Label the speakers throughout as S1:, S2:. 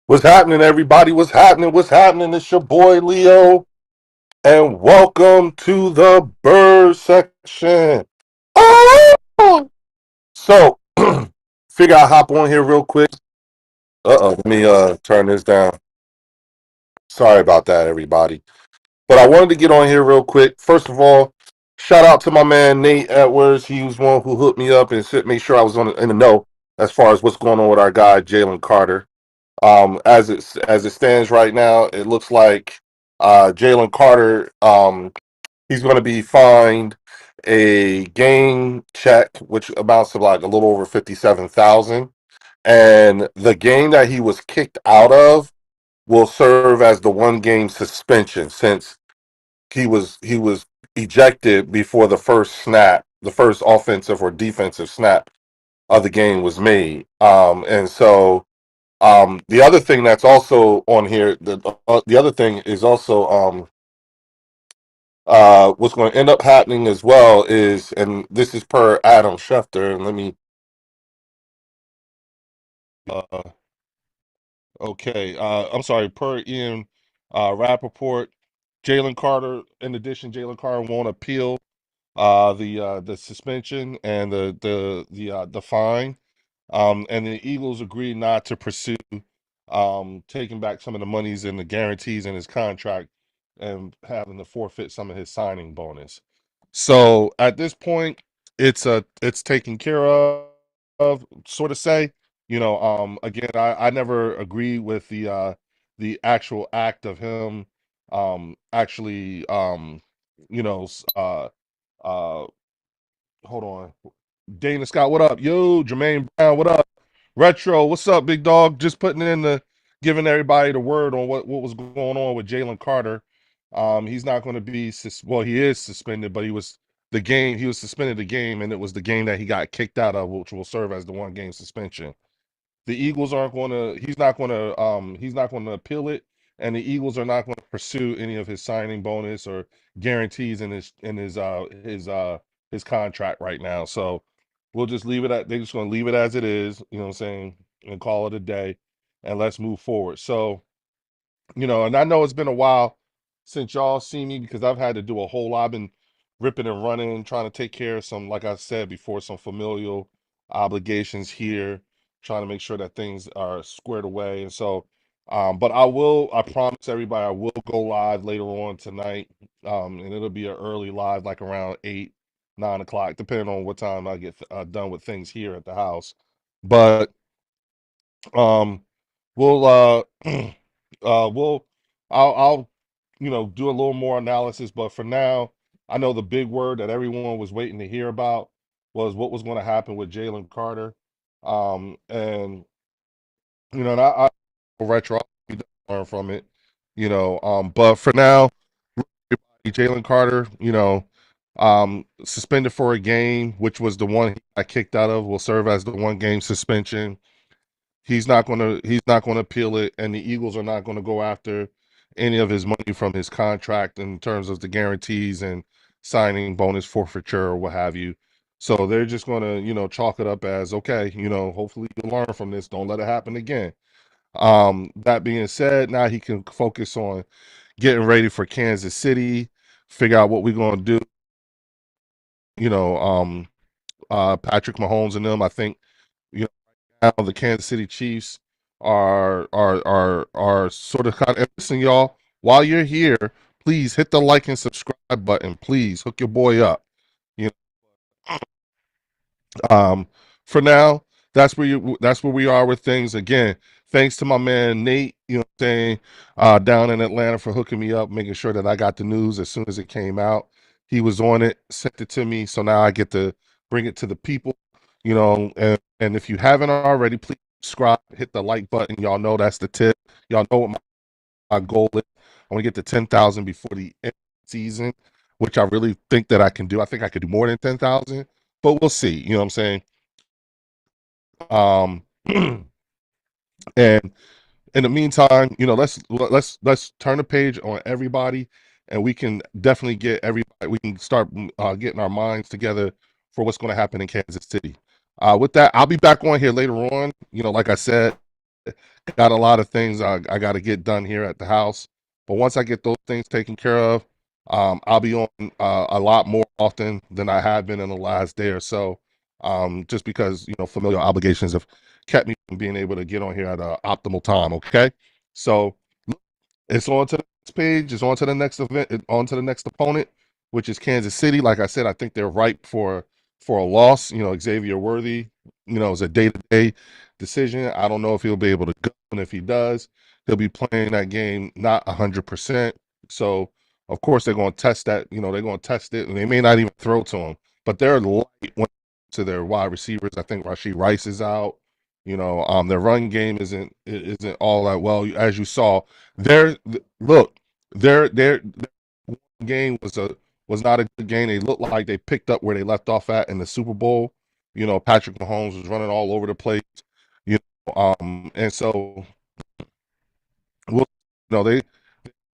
S1: What's happening, everybody? What's happening? What's happening? It's your boy Leo, and welcome to the bird section. Oh! So, figure I hop on here real quick. Let me turn this down. Sorry about that, everybody. But I wanted to get on here real quick. First of all, shout out to my man Nate Edwards. He was one who hooked me up and made sure I was in the know as far as what's going on with our guy Jalen Carter. As it stands right now, it looks like Jalen Carter he's going to be fined a game check, which amounts to like a little over 57,000, and the game that he was kicked out of will serve as the one game suspension since he was ejected before the first snap, the first offensive or defensive snap of the game was made, and so. The other thing that's also on here, the other thing is also what's going to end up happening as well is, and this is per Adam Schefter, and let me, uh, okay, I'm sorry, per Ian Rappaport, Jalen Carter, in addition, Jalen Carter won't appeal the suspension and the fine. And the Eagles agreed not to pursue taking back some of the monies and the guarantees in his contract and having to forfeit some of his signing bonus. So at this point, it's taken care of, sort of say. Again, I never agree with the actual act of him actually you know s- uh hold on. Dana Scott, what up? Yo, Jermaine Brown, what up? Retro, what's up, big dog? Just putting in the giving everybody the word on what was going on with Jalen Carter. He's not going to be well, he is suspended, but he was suspended the game, and it was the game that he got kicked out of, which will serve as the one game suspension. The Eagles aren't going to. He's not going to appeal it, and the Eagles are not going to pursue any of his signing bonus or guarantees in his contract right now. So we'll just leave it at. They're just going to leave it as it is. You know what I'm saying, and call it a day, and let's move forward. So and I know it's been a while since y'all see me because I've had to do a whole lot. I've been ripping and running, trying to take care of some, like I said before, some familial obligations here, trying to make sure that things are squared away. And so, but I promise everybody, I will go live later on tonight. And it'll be an early live, like around 8, 9 o'clock, depending on what time I get done with things here at the house. But um, we'll we'll I'll do a little more analysis, but for now, I know the big word that everyone was waiting to hear about was what was going to happen with Jalen Carter. And and I retro learn from it, but for now, Jalen Carter, suspended for a game, which was the one he got kicked out of, will serve as the one game suspension. He's not gonna appeal it, and the Eagles are not gonna go after any of his money from his contract in terms of the guarantees and signing bonus forfeiture or what have you. So they're just gonna, chalk it up as okay, hopefully you learn from this. Don't let it happen again. That being said, now he can focus on getting ready for Kansas City, figure out what we're gonna do, you know, um Patrick Mahomes and them. I think now the Kansas City Chiefs are sort of kind of, and listen, y'all, while you're here, please hit the like and subscribe button. Please hook your boy up. You for now, that's where we are with things. Again, thanks to my man Nate, saying down in Atlanta for hooking me up, making sure that I got the news as soon as it came out. He was on it, sent it to me, so now I get to bring it to the people. And if you haven't already, please subscribe, hit the like button. Y'all know that's the tip. Y'all know what my goal is. I want to get to 10,000 before the end of the season, which I really think that I can do. I think I could do more than 10,000, but we'll see. You know what I'm saying? Um, and in the meantime, let's turn the page on everybody, and we can definitely get everybody. We can start getting our minds together for what's going to happen in Kansas City. With that, I'll be back on here later on. Like I said, got a lot of things I got to get done here at the house. But once I get those things taken care of, I'll be on a lot more often than I have been in the last day or so. Just because familiar obligations have kept me from being able to get on here at an optimal time. Okay, so it's on to the next page. It's on to the next event. On to the next opponent, which is Kansas City. Like I said, I think they're ripe for a loss. Xavier Worthy, is a day-to-day decision. I don't know if he'll be able to go, and if he does, he'll be playing that game not 100%. So, of course, they're going to test that. They're going to test it, and they may not even throw to him. But they're light to their wide receivers. I think Rashee Rice is out. Their run game isn't all that well, as you saw. Their look, their game was not a good game. They looked like they picked up where they left off at in the Super Bowl. Patrick Mahomes was running all over the place. And so we'll, they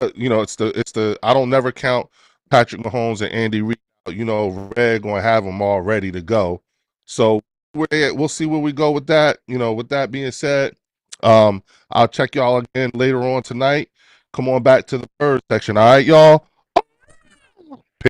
S1: it's the I don't never count Patrick Mahomes and Andy Reid out. Red going to have them all ready to go. So we'll see where we go with that. With that being said, I'll check y'all again later on tonight. Come on back to the bird section. All right, y'all.